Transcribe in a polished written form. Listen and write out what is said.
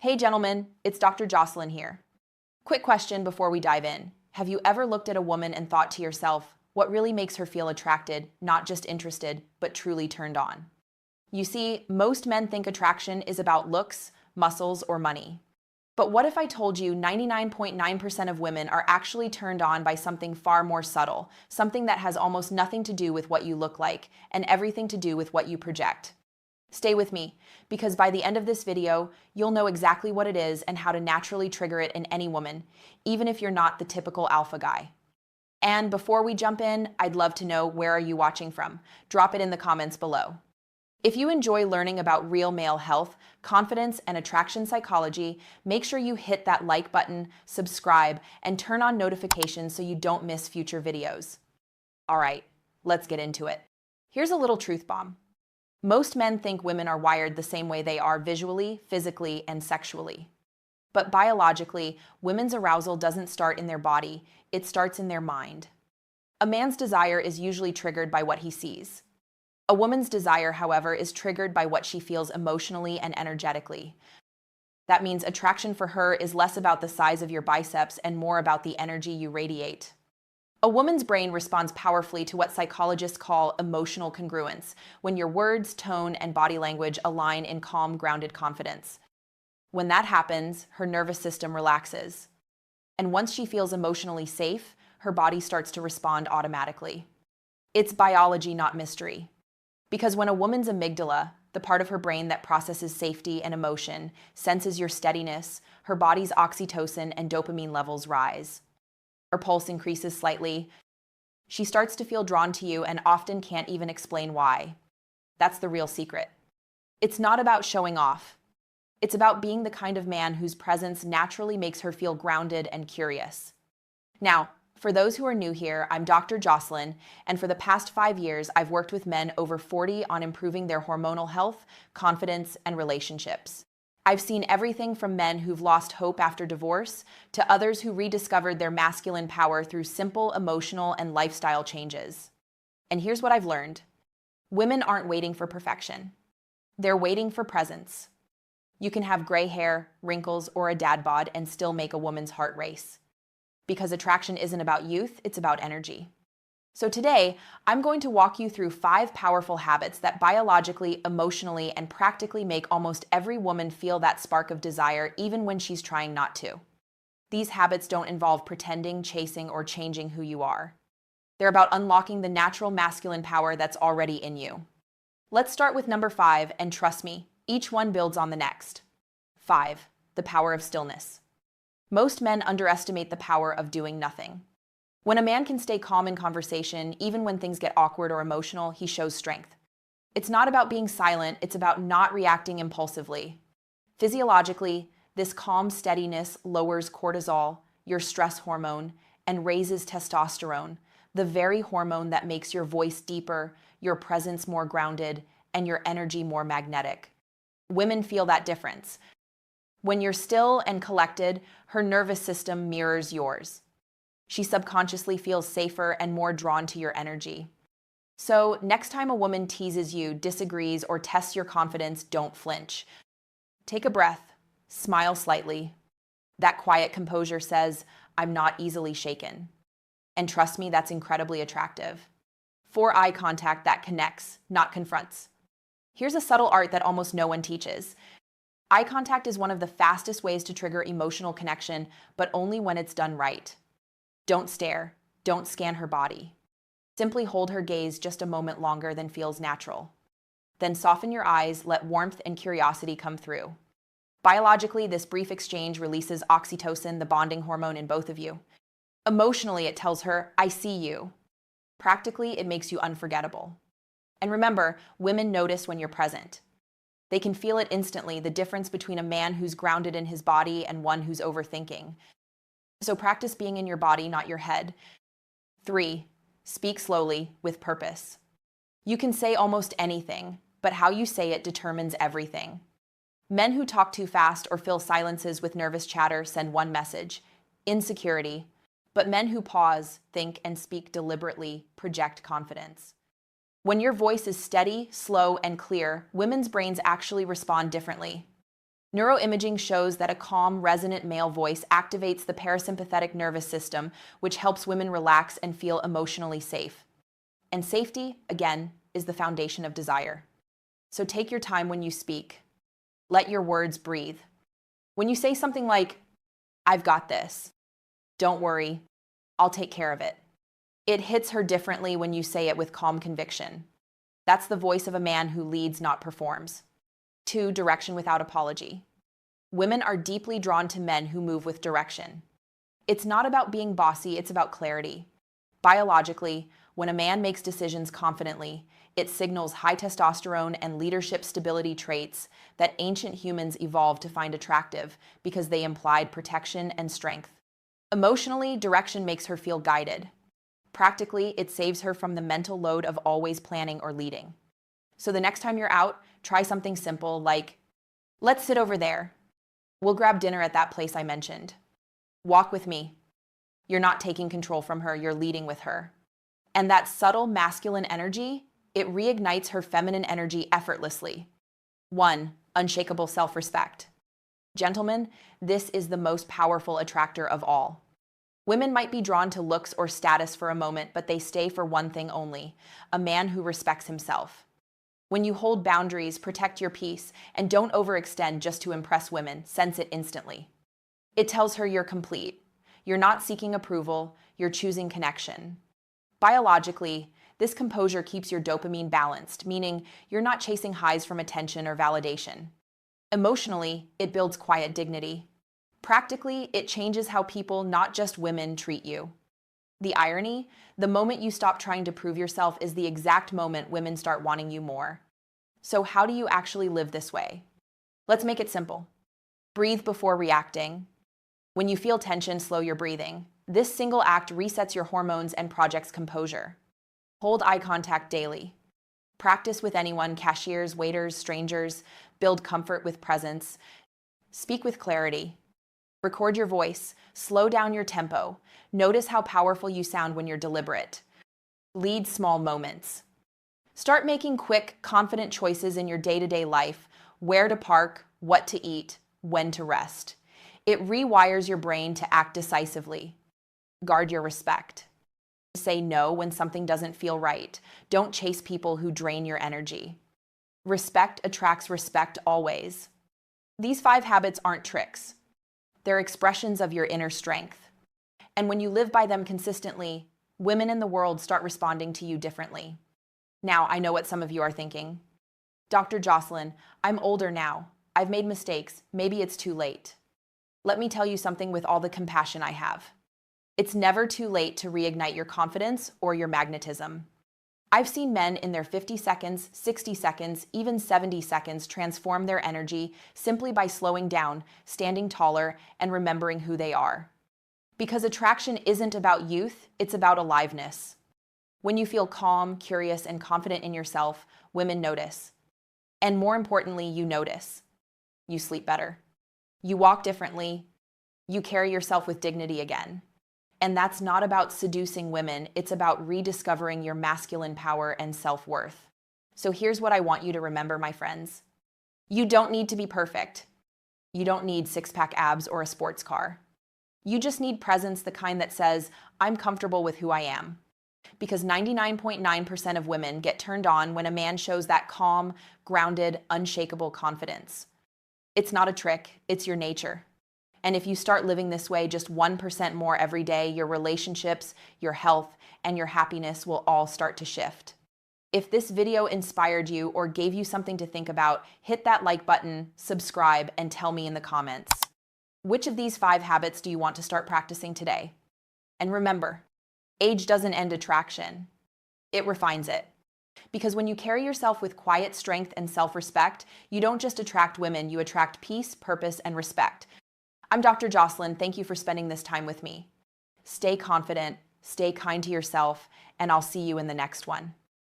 Hey gentlemen, it's Dr. Jocelyn here. Quick question before we dive in. Have you ever looked at a woman and thought to yourself, what really makes her feel attracted, not just interested, but truly turned on? You see, most men think attraction is about looks, muscles, or money. But what if I told you 99.9% of women are actually turned on by something far more subtle, something that has almost nothing to do with what you look like, and everything to do with what you project? Stay with me, because by the end of this video, you'll know exactly what it is and how to naturally trigger it in any woman, even if you're not the typical alpha guy. And before we jump in, I'd love to know, where are you watching from? Drop it in the comments below. If you enjoy learning about real male health, confidence, and attraction psychology, make sure you hit that like button, subscribe, and turn on notifications so you don't miss future videos. All right, let's get into it. Here's a little truth bomb. Most men think women are wired the same way they are visually, physically, and sexually. But biologically, women's arousal doesn't start in their body, it starts in their mind. A man's desire is usually triggered by what he sees. A woman's desire, however, is triggered by what she feels emotionally and energetically. That means attraction for her is less about the size of your biceps and more about the energy you radiate. A woman's brain responds powerfully to what psychologists call emotional congruence, when your words, tone, and body language align in calm, grounded confidence. When that happens, her nervous system relaxes. And once she feels emotionally safe, her body starts to respond automatically. It's biology, not mystery. Because when a woman's amygdala, the part of her brain that processes safety and emotion, senses your steadiness, her body's oxytocin and dopamine levels rise. Her pulse increases slightly. She starts to feel drawn to you and often can't even explain why. That's the real secret. It's not about showing off. It's about being the kind of man whose presence naturally makes her feel grounded and curious. Now, for those who are new here, I'm Dr. Jocelyn, and for the past 5 years, I've worked with men over 40 on improving their hormonal health, confidence, and relationships. I've seen everything from men who've lost hope after divorce to others who rediscovered their masculine power through simple emotional and lifestyle changes. And here's what I've learned. Women aren't waiting for perfection. They're waiting for presence. You can have gray hair, wrinkles, or a dad bod and still make a woman's heart race. Because attraction isn't about youth, it's about energy. So today, I'm going to walk you through 5 powerful habits that biologically, emotionally, and practically make almost every woman feel that spark of desire even when she's trying not to. These habits don't involve pretending, chasing, or changing who you are. They're about unlocking the natural masculine power that's already in you. Let's start with number 5, and trust me, each one builds on the next. 5. The power of stillness. Most men underestimate the power of doing nothing. When a man can stay calm in conversation, even when things get awkward or emotional, he shows strength. It's not about being silent, it's about not reacting impulsively. Physiologically, this calm steadiness lowers cortisol, your stress hormone, and raises testosterone, the very hormone that makes your voice deeper, your presence more grounded, and your energy more magnetic. Women feel that difference. When you're still and collected, her nervous system mirrors yours. She subconsciously feels safer and more drawn to your energy. So, next time a woman teases you, disagrees, or tests your confidence, don't flinch. Take a breath, smile slightly. That quiet composure says, I'm not easily shaken. And trust me, that's incredibly attractive. 4. Eye contact that connects, not confronts. Here's a subtle art that almost no one teaches. Eye contact is one of the fastest ways to trigger emotional connection, but only when it's done right. Don't stare. Don't scan her body. Simply hold her gaze just a moment longer than feels natural. Then soften your eyes, let warmth and curiosity come through. Biologically, this brief exchange releases oxytocin, the bonding hormone in both of you. Emotionally, it tells her, I see you. Practically, it makes you unforgettable. And remember, women notice when you're present. They can feel it instantly, the difference between a man who's grounded in his body and one who's overthinking. So practice being in your body, not your head. 3. Speak slowly, with purpose. You can say almost anything, but how you say it determines everything. Men who talk too fast or fill silences with nervous chatter send one message: insecurity. But men who pause, think, and speak deliberately project confidence. When your voice is steady, slow, and clear, women's brains actually respond differently. Neuroimaging shows that a calm, resonant male voice activates the parasympathetic nervous system, which helps women relax and feel emotionally safe. And safety, again, is the foundation of desire. So take your time when you speak. Let your words breathe. When you say something like, "I've got this," "Don't worry, I'll take care of it," it hits her differently when you say it with calm conviction. That's the voice of a man who leads, not performs. 2. Direction without apology. Women are deeply drawn to men who move with direction. It's not about being bossy, it's about clarity. Biologically, when a man makes decisions confidently, it signals high testosterone and leadership stability traits that ancient humans evolved to find attractive because they implied protection and strength. Emotionally, direction makes her feel guided. Practically, it saves her from the mental load of always planning or leading. So the next time you're out, try something simple like, "Let's sit over there. We'll grab dinner at that place I mentioned. Walk with me." You're not taking control from her, you're leading with her. And that subtle masculine energy, it reignites her feminine energy effortlessly. 1. Unshakable self-respect. Gentlemen, this is the most powerful attractor of all. Women might be drawn to looks or status for a moment, but they stay for one thing only: a man who respects himself. When you hold boundaries, protect your peace, and don't overextend just to impress women, sense it instantly. It tells her you're complete. You're not seeking approval, you're choosing connection. Biologically, this composure keeps your dopamine balanced, meaning you're not chasing highs from attention or validation. Emotionally, it builds quiet dignity. Practically, it changes how people, not just women, treat you. The irony, the moment you stop trying to prove yourself is the exact moment women start wanting you more. So how do you actually live this way? Let's make it simple. Breathe before reacting. When you feel tension, slow your breathing. This single act resets your hormones and projects composure. Hold eye contact daily. Practice with anyone, cashiers, waiters, strangers. Build comfort with presence. Speak with clarity. Record your voice. Slow down your tempo. Notice how powerful you sound when you're deliberate. Lead small moments. Start making quick, confident choices in your day-to-day life: where to park, what to eat, when to rest. It rewires your brain to act decisively. Guard your respect. Say no when something doesn't feel right. Don't chase people who drain your energy. Respect attracts respect always. These 5 habits aren't tricks. They're expressions of your inner strength. And when you live by them consistently, women in the world start responding to you differently. Now, I know what some of you are thinking. "Dr. Jocelyn, I'm older now. I've made mistakes. Maybe it's too late." Let me tell you something with all the compassion I have. It's never too late to reignite your confidence or your magnetism. I've seen men in their 50 seconds, 60 seconds, even 70 seconds transform their energy simply by slowing down, standing taller, and remembering who they are. Because attraction isn't about youth, it's about aliveness. When you feel calm, curious, and confident in yourself, women notice. And more importantly, you notice. You sleep better. You walk differently. You carry yourself with dignity again. And that's not about seducing women, it's about rediscovering your masculine power and self-worth. So here's what I want you to remember, my friends. You don't need to be perfect. You don't need six-pack abs or a sports car. You just need presence, the kind that says, "I'm comfortable with who I am." Because 99.9% of women get turned on when a man shows that calm, grounded, unshakable confidence. It's not a trick, it's your nature. And if you start living this way just 1% more every day, your relationships, your health, and your happiness will all start to shift. If this video inspired you or gave you something to think about, hit that like button, subscribe, and tell me in the comments. Which of these 5 habits do you want to start practicing today? And remember, age doesn't end attraction. It refines it. Because when you carry yourself with quiet strength and self-respect, you don't just attract women, you attract peace, purpose, and respect. I'm Dr. Jocelyn. Thank you for spending this time with me. Stay confident, stay kind to yourself, and I'll see you in the next one.